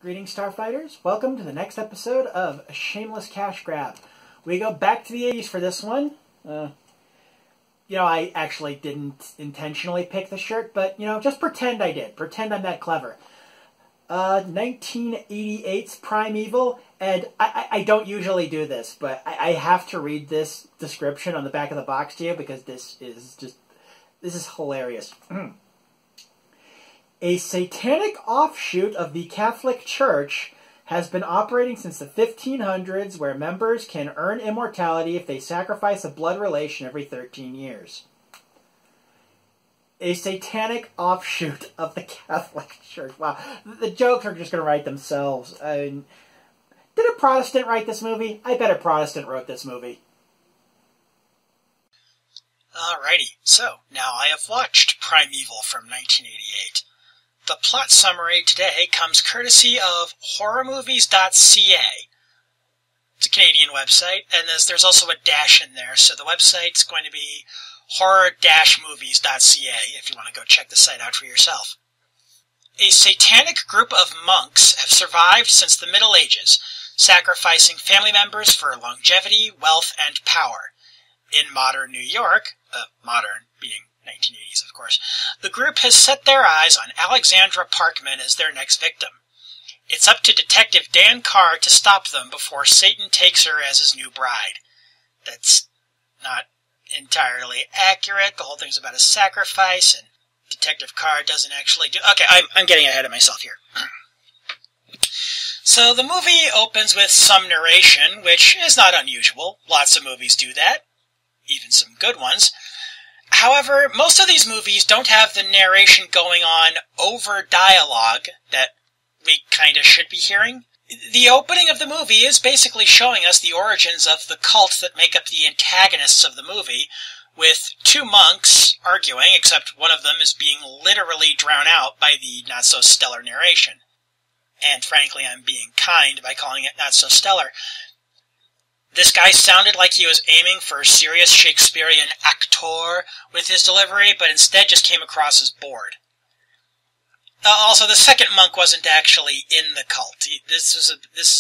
Greetings, Starfighters. Welcome to the next episode of Shameless Cashgrab. We go back to the 80s for this one. I actually didn't intentionally pick the shirt, but, just pretend I did. Pretend I'm that clever. 1988's Primeval, and I don't usually do this, but I have to read this description on the back of the box to you because this is hilarious. A satanic offshoot of the Catholic Church has been operating since the 1500s, where members can earn immortality if they sacrifice a blood relation every 13 years. A satanic offshoot of the Catholic Church. Wow, the jokes are just going to write themselves. Did a Protestant write this movie? I bet a Protestant wrote this movie. Alrighty, so now I have watched Primeval from 1988. The plot summary today comes courtesy of horrormovies.ca. It's a Canadian website, and there's also a dash in there, so the website's going to be horror-movies.ca if you want to go check the site out for yourself. A satanic group of monks have survived since the Middle Ages, sacrificing family members for longevity, wealth, and power. In modern New York, modern being 1980s, of course, the group has set their eyes on Alexandra Parkman as their next victim. It's up to Detective Dan Carr to stop them before Satan takes her as his new bride. That's not entirely accurate. The whole thing's about a sacrifice, and Detective Carr doesn't actually do... Okay, I'm getting ahead of myself here. So the movie opens with some narration, which is not unusual. Lots of movies do that, even some good ones. However, most of these movies don't have the narration going on over dialogue that we kind of should be hearing. The opening of the movie is basically showing us the origins of the cult that make up the antagonists of the movie, with two monks arguing, except one of them is being literally drowned out by the not-so-stellar narration. And frankly, I'm being kind by calling it not-so-stellar. This guy sounded like he was aiming for serious Shakespearean actor with his delivery, but instead just came across as bored. Also, the second monk wasn't actually in the cult. This is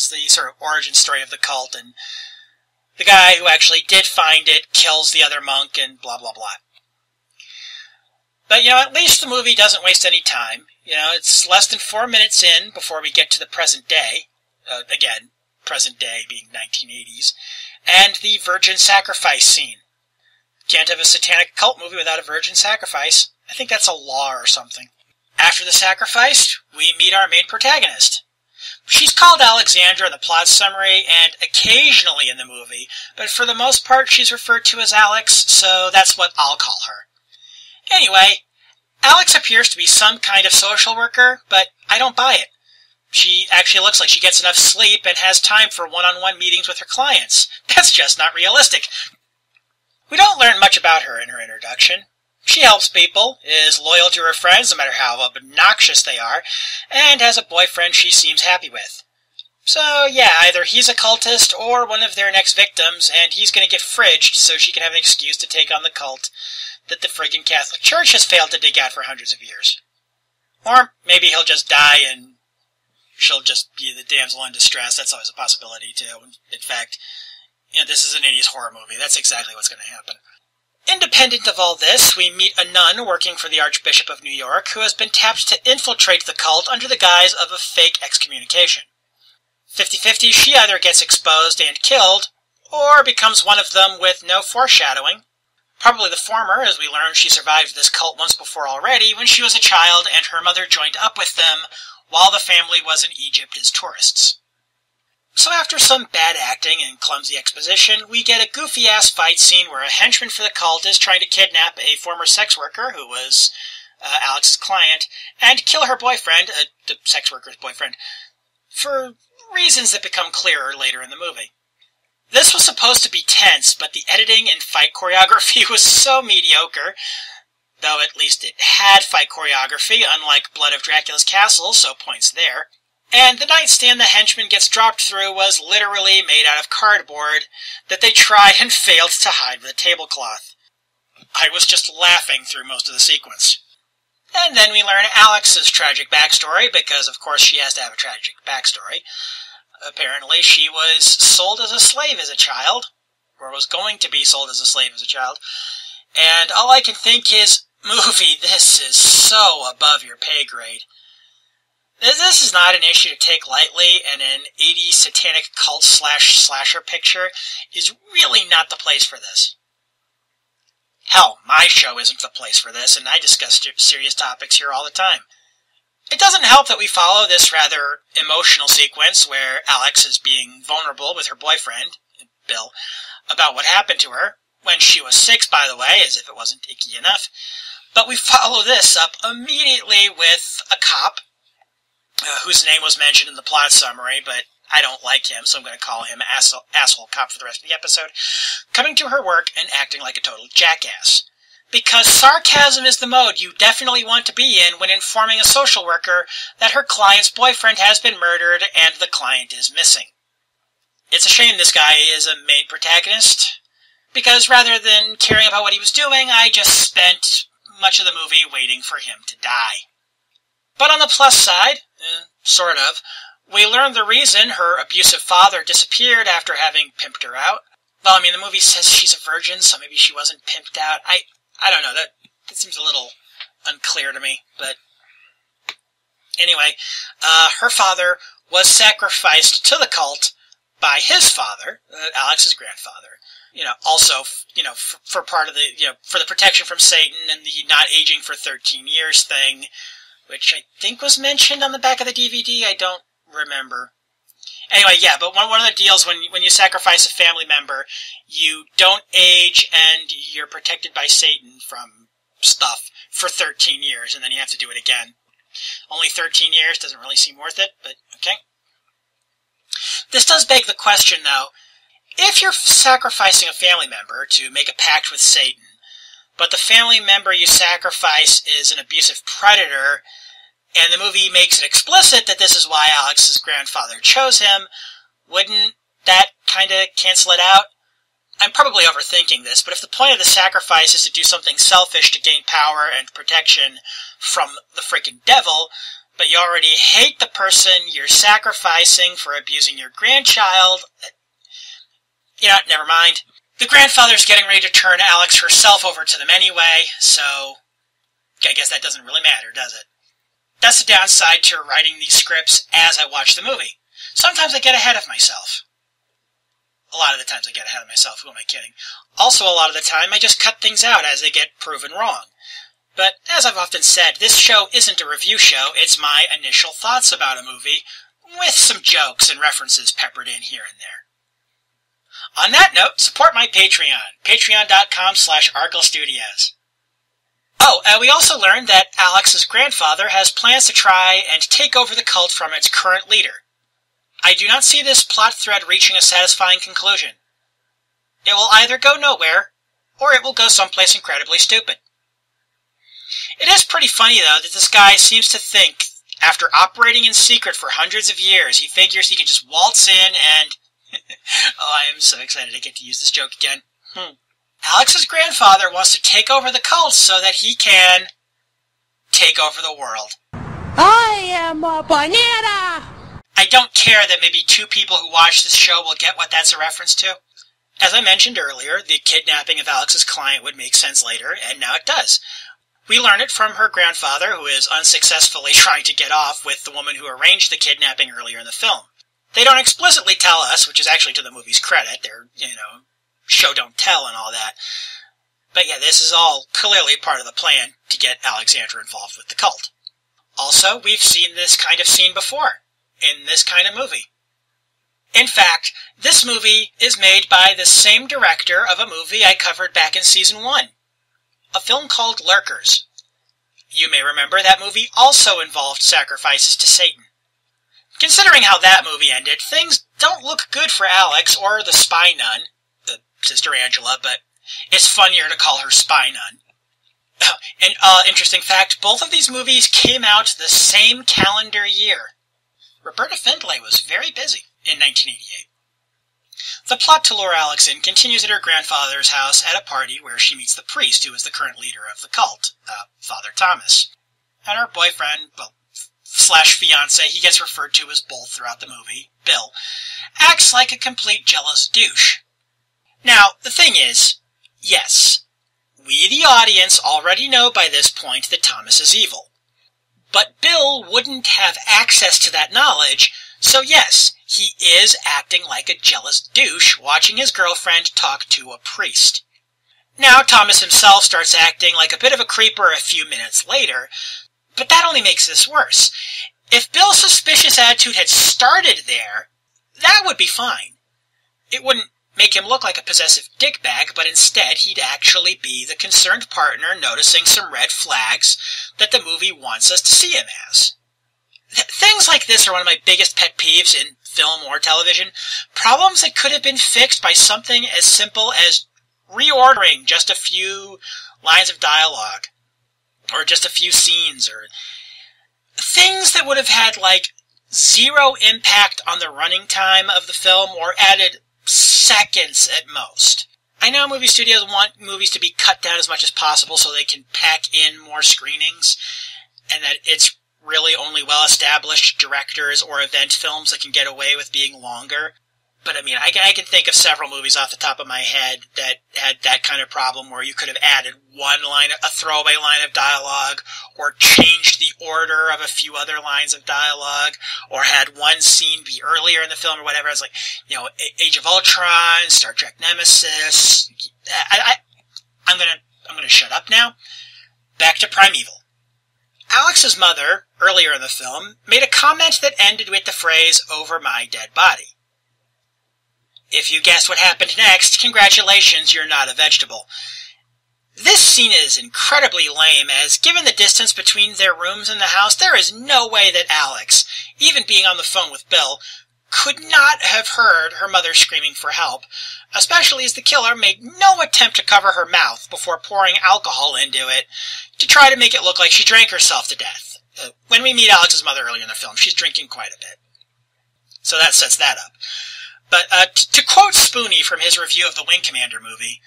the sort of origin story of the cult, and the guy who actually did find it kills the other monk, and blah, blah, blah. But, at least the movie doesn't waste any time. It's less than 4 minutes in before we get to the present day. Again, present day being 1980s, and the virgin sacrifice scene. Can't have a satanic cult movie without a virgin sacrifice. I think that's a law or something. After the sacrifice, we meet our main protagonist. She's called Alexandra in the plot summary and occasionally in the movie, but for the most part she's referred to as Alex, so that's what I'll call her. Anyway, Alex appears to be some kind of social worker, but I don't buy it. She actually looks like she gets enough sleep and has time for one-on-one meetings with her clients. That's just not realistic. We don't learn much about her in her introduction. She helps people, is loyal to her friends no matter how obnoxious they are, and has a boyfriend she seems happy with. So yeah, either he's a cultist or one of their next victims, and he's going to get fridged so she can have an excuse to take on the cult that the friggin' Catholic Church has failed to dig out for hundreds of years. Or maybe he'll just die and she'll just be the damsel in distress. That's always a possibility, too. In fact, this is an 80s horror movie. That's exactly what's going to happen. Independent of all this, we meet a nun working for the Archbishop of New York who has been tapped to infiltrate the cult under the guise of a fake excommunication. 50-50, she either gets exposed and killed, or becomes one of them with no foreshadowing. Probably the former, as we learn she survived this cult once before already when she was a child and her mother joined up with them while the family was in Egypt as tourists. So after some bad acting and clumsy exposition, we get a goofy-ass fight scene where a henchman for the cult is trying to kidnap a former sex worker, who was Alex's client, and kill her boyfriend, the sex worker's boyfriend, for reasons that become clearer later in the movie. This was supposed to be tense, but the editing and fight choreography was so mediocre, though at least it had fight choreography, unlike Blood of Dracula's Castle, so points there. And the nightstand the henchman gets dropped through was literally made out of cardboard that they tried and failed to hide with a tablecloth. I was just laughing through most of the sequence. And then we learn Alex's tragic backstory, because of course she has to have a tragic backstory. Apparently she was sold as a slave as a child, or was going to be sold as a slave as a child. And all I can think is, movie, this is so above your pay grade. This is not an issue to take lightly, and an 80s satanic cult slasher picture is really not the place for this. Hell, my show isn't the place for this, and I discuss serious topics here all the time. It doesn't help that we follow this rather emotional sequence where Alex is being vulnerable with her boyfriend, Bill, about what happened to her, when she was 6, by the way, as if it wasn't icky enough. But we follow this up immediately with a cop, whose name was mentioned in the plot summary, but I don't like him, so I'm going to call him asshole cop for the rest of the episode, coming to her work and acting like a total jackass. Because sarcasm is the mode you definitely want to be in when informing a social worker that her client's boyfriend has been murdered and the client is missing. It's a shame this guy is a main protagonist, because rather than caring about what he was doing, I just spent much of the movie waiting for him to die. But on the plus side, sort of, we learn the reason her abusive father disappeared after having pimped her out. Well, I mean, the movie says she's a virgin, so maybe she wasn't pimped out. I don't know, that seems a little unclear to me, but anyway, her father was sacrificed to the cult by his father, Alex's grandfather. Also, for part of the, for the protection from Satan and the not aging for 13 years thing, which I think was mentioned on the back of the DVD. I don't remember. Anyway, yeah, but one of the deals when you sacrifice a family member, you don't age and you're protected by Satan from stuff for 13 years, and then you have to do it again. Only 13 years doesn't really seem worth it, but okay. This does beg the question, though. If you're sacrificing a family member to make a pact with Satan, but the family member you sacrifice is an abusive predator, and the movie makes it explicit that this is why Alex's grandfather chose him, wouldn't that kind of cancel it out? I'm probably overthinking this, but if the point of the sacrifice is to do something selfish to gain power and protection from the freaking devil, but you already hate the person you're sacrificing for abusing your grandchild, never mind. The grandfather's getting ready to turn Alex herself over to them anyway, so I guess that doesn't really matter, does it? That's the downside to writing these scripts as I watch the movie. Sometimes I get ahead of myself. A lot of the times I get ahead of myself, who am I kidding? Also, a lot of the time I just cut things out as they get proven wrong. But, as I've often said, this show isn't a review show, it's my initial thoughts about a movie, with some jokes and references peppered in here and there. On that note, support my Patreon, patreon.com/Arkle Studios. Oh, we also learned that Alex's grandfather has plans to try and take over the cult from its current leader. I do not see this plot thread reaching a satisfying conclusion. It will either go nowhere, or it will go someplace incredibly stupid. It is pretty funny, though, that this guy seems to think, after operating in secret for hundreds of years, he figures he can just waltz in and... oh, I am so excited I get to use this joke again. Alex's grandfather wants to take over the cult so that he can take over the world. I am a banana! I don't care that maybe 2 people who watch this show will get what that's a reference to. As I mentioned earlier, the kidnapping of Alex's client would make sense later, and now it does. We learn it from her grandfather, who is unsuccessfully trying to get off with the woman who arranged the kidnapping earlier in the film. They don't explicitly tell us, which is actually to the movie's credit. They're, show don't tell and all that. But yeah, this is all clearly part of the plan to get Alexandra involved with the cult. Also, we've seen this kind of scene before, in this kind of movie. In fact, this movie is made by the same director of a movie I covered back in Season 1, a film called Lurkers. You may remember that movie also involved sacrifices to Satan. Considering how that movie ended, things don't look good for Alex or the spy nun, Sister Angela, but it's funnier to call her Spy Nun. An interesting fact, both of these movies came out the same calendar year. Roberta Findlay was very busy in 1988. The plot to lure Alex in continues at her grandfather's house at a party where she meets the priest who is the current leader of the cult, Father Thomas. and her boyfriend, well, slash fiancé, he gets referred to as both throughout the movie, Bill, acts like a complete jealous douche. Now, the thing is, yes, we the audience already know by this point that Thomas is evil. But Bill wouldn't have access to that knowledge, so yes, he is acting like a jealous douche watching his girlfriend talk to a priest. Now, Thomas himself starts acting like a bit of a creeper a few minutes later, but that only makes this worse. If Bill's suspicious attitude had started there, that would be fine. It wouldn't make him look like a possessive dickbag, but instead he'd actually be the concerned partner noticing some red flags that the movie wants us to see him as. Things like this are one of my biggest pet peeves in film or television. Problems that could have been fixed by something as simple as reordering just a few lines of dialogue, or just a few scenes, or things that would have had, like, zero impact on the running time of the film, or added seconds at most. I know movie studios want movies to be cut down as much as possible so they can pack in more screenings, and that it's really only well-established directors or event films that can get away with being longer. But I mean, I can think of several movies off the top of my head that had that kind of problem where you could have added a throwaway line of dialogue, or changed the order of a few other lines of dialogue, or had one scene be earlier in the film or whatever. It's like, Age of Ultron, Star Trek Nemesis. I'm gonna shut up now. Back to Primeval. Alex's mother, earlier in the film, made a comment that ended with the phrase, "over my dead body." If you guessed what happened next, congratulations, you're not a vegetable. This scene is incredibly lame, as given the distance between their rooms in the house, there is no way that Alex, even being on the phone with Bill, could not have heard her mother screaming for help, especially as the killer made no attempt to cover her mouth before pouring alcohol into it to try to make it look like she drank herself to death. When we meet Alex's mother earlier in the film, she's drinking quite a bit. So that sets that up. But to quote Spoonie from his review of the Wing Commander movie,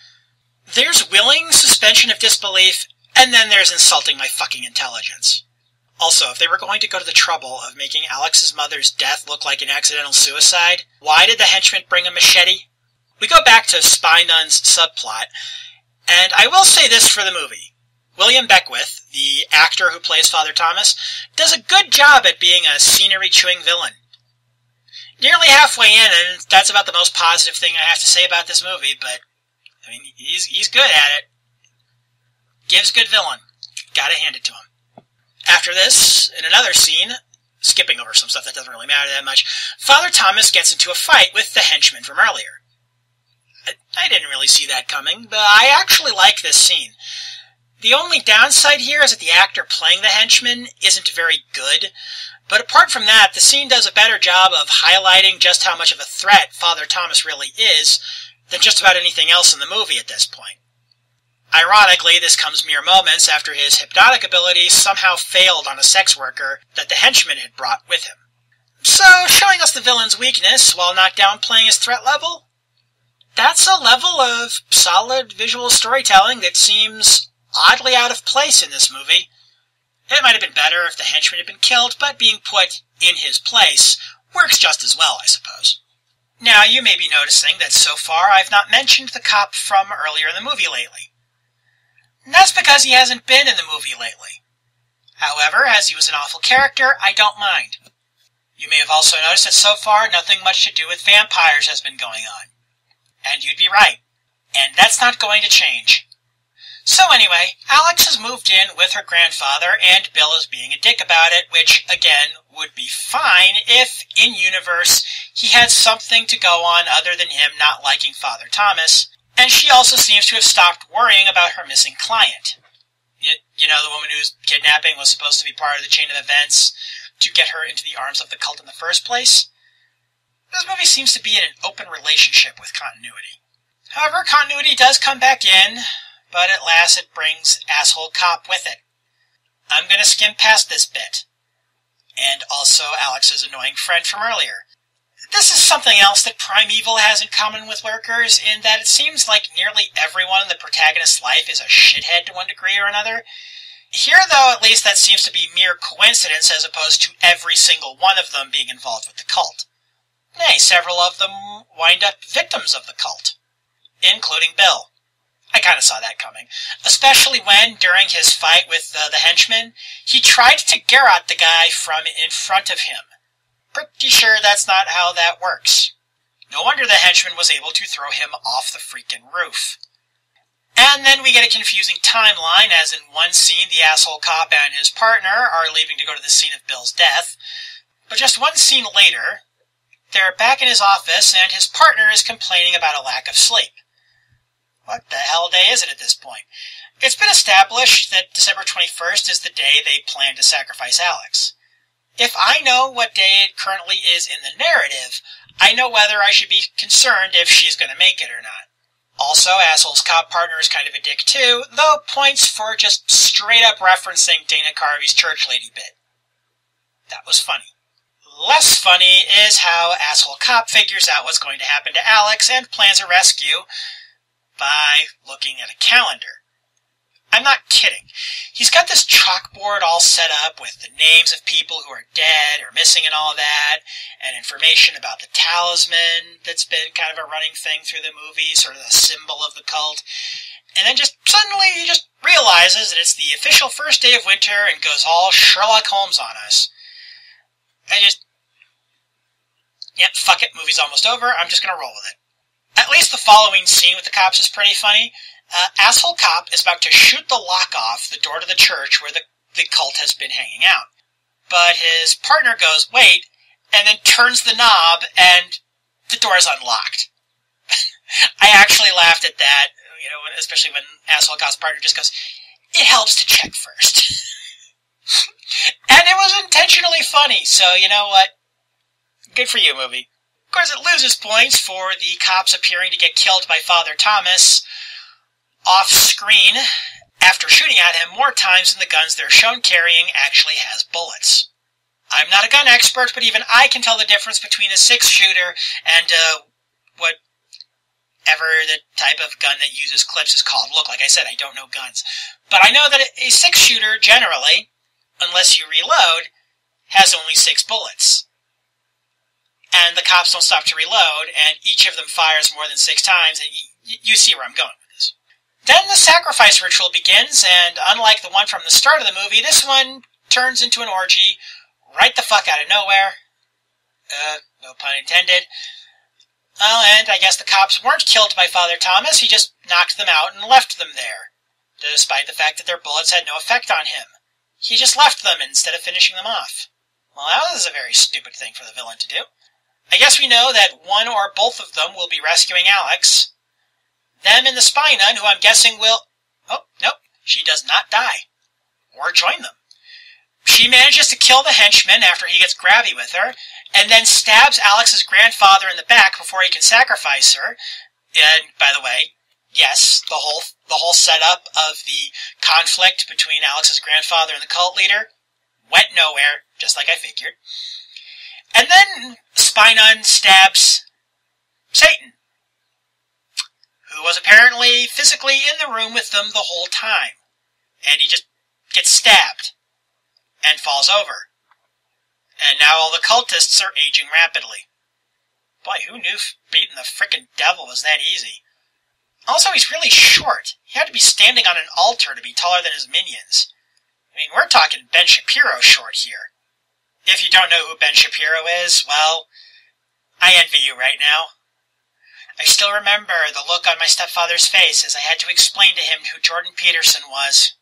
there's willing suspension of disbelief, and then there's insulting my fucking intelligence. Also, if they were going to go to the trouble of making Alex's mother's death look like an accidental suicide, why did the henchman bring a machete? We go back to Spy Nun's subplot, and I will say this for the movie. William Beckwith, the actor who plays Father Thomas, does a good job at being a scenery-chewing villain. Nearly halfway in, and that's about the most positive thing I have to say about this movie, but, I mean, he's good at it. Gives good villain. Gotta hand it to him. After this, in another scene, skipping over some stuff that doesn't really matter that much, Father Thomas gets into a fight with the henchman from earlier. I didn't really see that coming, but I actually like this scene. The only downside here is that the actor playing the henchman isn't very good, but apart from that, the scene does a better job of highlighting just how much of a threat Father Thomas really is than just about anything else in the movie at this point. Ironically, this comes mere moments after his hypnotic abilities somehow failed on a sex worker that the henchman had brought with him. So, showing us the villain's weakness while not downplaying his threat level? That's a level of solid visual storytelling that seems oddly out of place in this movie. It might have been better if the henchman had been killed, but being put in his place works just as well, I suppose. Now, you may be noticing that so far I've not mentioned the cop from earlier in the movie lately. And that's because he hasn't been in the movie lately. However, as he was an awful character, I don't mind. You may have also noticed that so far nothing much to do with vampires has been going on. And you'd be right. And that's not going to change. So anyway, Alex has moved in with her grandfather, and Bill is being a dick about it, which, again, would be fine if, in-universe, he had something to go on other than him not liking Father Thomas, and she also seems to have stopped worrying about her missing client. You know, the woman whose kidnapping was supposed to be part of the chain of events to get her into the arms of the cult in the first place? This movie seems to be in an open relationship with continuity. However, continuity does come back in, but at last it brings asshole cop with it. I'm gonna skim past this bit. And also Alex's annoying friend from earlier. This is something else that Primeval has in common with Lurkers, in that it seems like nearly everyone in the protagonist's life is a shithead to one degree or another. Here, though, at least that seems to be mere coincidence as opposed to every single one of them being involved with the cult. Nay, several of them wind up victims of the cult, including Bill. I kind of saw that coming, especially when, during his fight with the henchman, he tried to garrote the guy from in front of him. Pretty sure that's not how that works. No wonder the henchman was able to throw him off the freaking roof. And then we get a confusing timeline, as in one scene the asshole cop and his partner are leaving to go to the scene of Bill's death, but just one scene later, they're back in his office and his partner is complaining about a lack of sleep. What the hell day is it at this point? It's been established that December 21st is the day they plan to sacrifice Alex. If I know what day it currently is in the narrative, I know whether I should be concerned if she's going to make it or not. Also, asshole's cop partner is kind of a dick too, though points for just straight up referencing Dana Carvey's church lady bit. That was funny. Less funny is how asshole cop figures out what's going to happen to Alex and plans a rescue by looking at a calendar. I'm not kidding. He's got this chalkboard all set up with the names of people who are dead or missing and all that, and information about the talisman that's been kind of a running thing through the movie, sort of the symbol of the cult. And then just suddenly he just realizes that it's the official first day of winter and goes all Sherlock Holmes on us. Yep, fuck it, movie's almost over, I'm just gonna roll with it. At least the following scene with the cops is pretty funny. Asshole cop is about to shoot the lock off the door to the church where the cult has been hanging out. But his partner goes, wait, and then turns the knob and the door is unlocked. I actually laughed at that, especially when asshole cop's partner just goes, it helps to check first. And it was intentionally funny, so you know what? Good for you, movie. Of course, it loses points for the cops appearing to get killed by Father Thomas off-screen after shooting at him more times than the guns they're shown carrying actually has bullets. I'm not a gun expert, but even I can tell the difference between a six-shooter and whatever the type of gun that uses clips is called. Look, like I said, I don't know guns. But I know that a six-shooter generally, unless you reload, has only 6 bullets. And the cops don't stop to reload, and each of them fires more than 6 times, and you see where I'm going with this. Then the sacrifice ritual begins, and unlike the one from the start of the movie, this one turns into an orgy right the fuck out of nowhere. No pun intended. Well, and I guess the cops weren't killed by Father Thomas, he just knocked them out and left them there, despite the fact that their bullets had no effect on him. He just left them instead of finishing them off. Well, that was a very stupid thing for the villain to do. I guess we know that one or both of them will be rescuing Alex. Them and the spy nun, who I'm guessing will... Oh, nope, she does not die. Or join them. She manages to kill the henchman after he gets grabby with her, and then stabs Alex's grandfather in the back before he can sacrifice her. And, by the way, yes, the whole setup of the conflict between Alex's grandfather and the cult leader went nowhere, just like I figured. And then Spy Nun stabs Satan, who was apparently physically in the room with them the whole time. And he just gets stabbed and falls over. And now all the cultists are aging rapidly. Boy, who knew beating the frickin' devil was that easy? Also, he's really short. He had to be standing on an altar to be taller than his minions. I mean, we're talking Ben Shapiro short here. If you don't know who Ben Shapiro is, well, I envy you right now. I still remember the look on my stepfather's face as I had to explain to him who Jordan Peterson was.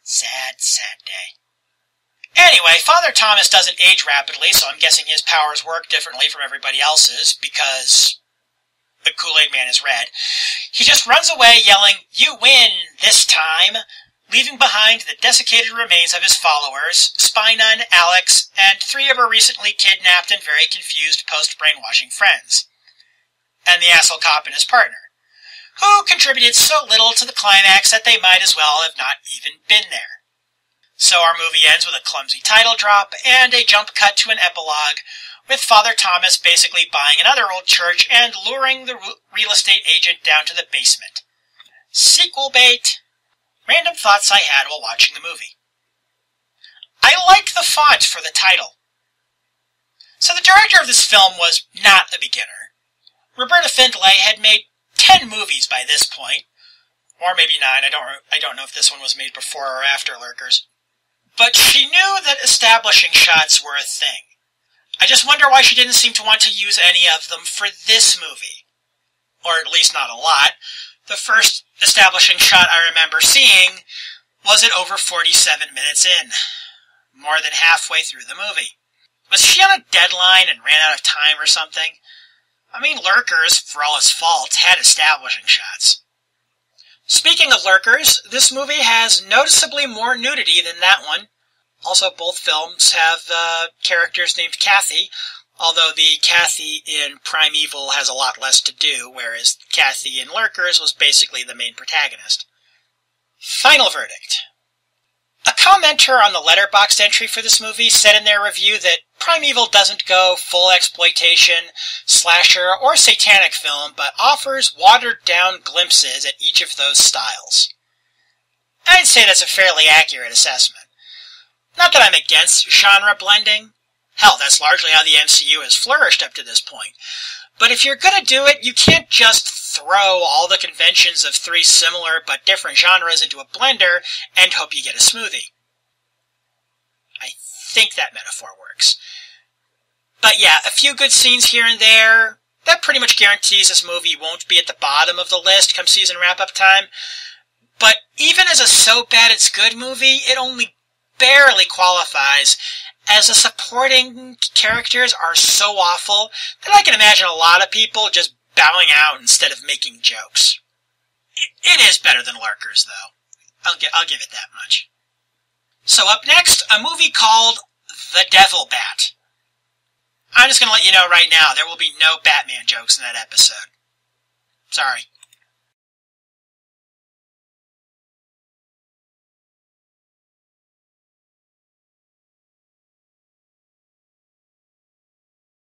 Sad, sad day. Anyway, Father Thomas doesn't age rapidly, so I'm guessing his powers work differently from everybody else's, because the Kool-Aid Man is red. He just runs away yelling, "You win, this time!" leaving behind the desiccated remains of his followers, Spy Nun, Alex, and 3 of her recently kidnapped and very confused post-brainwashing friends. And the asshole cop and his partner, who contributed so little to the climax that they might as well have not even been there. So our movie ends with a clumsy title drop and a jump cut to an epilogue, with Father Thomas basically buying another old church and luring the real estate agent down to the basement. Sequel bait? Random thoughts I had while watching the movie. I like the font for the title. So the director of this film was not a beginner. Roberta Findlay had made 10 movies by this point, or maybe 9, I don't know if this one was made before or after Lurkers. But she knew that establishing shots were a thing. I just wonder why she didn't seem to want to use any of them for this movie. Or at least not a lot. The first establishing shot I remember seeing was at over 47 minutes in, more than halfway through the movie. Was she on a deadline and ran out of time or something? I mean, Lurkers, for all its faults, had establishing shots. Speaking of Lurkers, this movie has noticeably more nudity than that one. Also, both films have characters named Kathy, although the Kathy in Primeval has a lot less to do, whereas Kathy in Lurkers was basically the main protagonist. Final verdict. A commenter on the Letterboxd entry for this movie said in their review that Primeval doesn't go full exploitation, slasher, or satanic film, but offers watered-down glimpses at each of those styles. I'd say that's a fairly accurate assessment. Not that I'm against genre blending. Hell, that's largely how the MCU has flourished up to this point. But if you're gonna do it, you can't just throw all the conventions of 3 similar but different genres into a blender and hope you get a smoothie. I think that metaphor works. But yeah, a few good scenes here and there, that pretty much guarantees this movie won't be at the bottom of the list come season wrap-up time. But even as a so bad it's good movie, it only barely qualifies, as the supporting characters are so awful that I can imagine a lot of people just bowing out instead of making jokes. It is better than Lurkers, though. I'll give it that much. So up next, a movie called The Devil Bat. I'm just going to let you know right now, there will be no Batman jokes in that episode. Sorry.